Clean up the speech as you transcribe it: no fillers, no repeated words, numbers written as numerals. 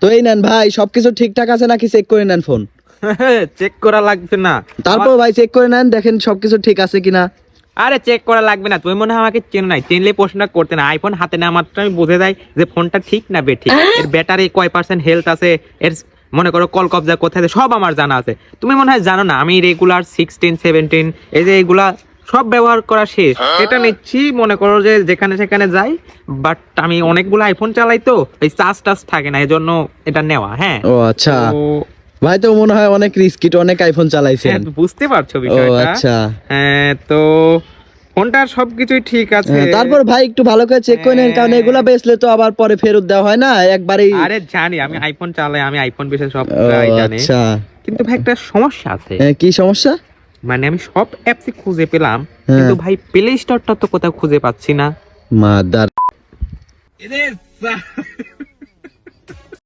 তো এই নেন ভাই, সবকিছু ঠিকঠাক আছে নাকি চেক করে নেন ফোন। চেক করা লাগবে না। তারপর ভাই চেক করে নেন, দেখেন সবকিছু ঠিক আছে কিনা। আরে চেক করা লাগবে না, তুমি মনে হয় আমাকে চেনো নাই, চিনলে প্রশ্নটা করতে না। আইফোন হাতে নেওয়া মাত্র আমি বুঝে যাই যে ফোনটা ঠিক না বেঠিক, এর ব্যাটারি কয় পার্সেন্ট হেলথ আছে, এর মনে করো কল কবজা কোথায় আছে, সব আমার জানা আছে। তুমি মনে হয় জানো না আমি রেগুলার 16, 17 এই যে এগুলা সব ব্যবহার করা শেষ, এটা নিচ্ছি মনে করো যে যেখানে সেখানে যাই। বাট আমি অনেকগুলো আইফোন চালাই তো এই চার্জ টাচ থাকে না, এই জন্য এটা নেওয়া। হ্যাঁ ও আচ্ছা তো ভাই, তো মনে হয় অনেক রিস্কি, অনেক আইফোন চালাইছেন। বুঝতে পারছো ও বিষয়টা। আচ্ছা। হ্যাঁ তো ফোনটার সবকিছুই ঠিক আছে। তারপর ভাই একটু ভালো করে চেক করে নেন, কারণ এগুলা বেচলে তো আবার পরে ফেরত দেওয়া হয় না একবারই। আরে জানি আমি আইফোন চালাই, আমি আইফোন বিষয়ে সব ও জানি। আচ্ছা। কিন্তু ভাই একটা সমস্যা আছে। কি সমস্যা? মানে আমি সব অ্যাপসই খুঁজে পেলাম, হ্যাঁ। কিন্তু ভাই প্লে স্টোরটা তো কোথাও খুঁজে পাচ্ছি না। মাদার।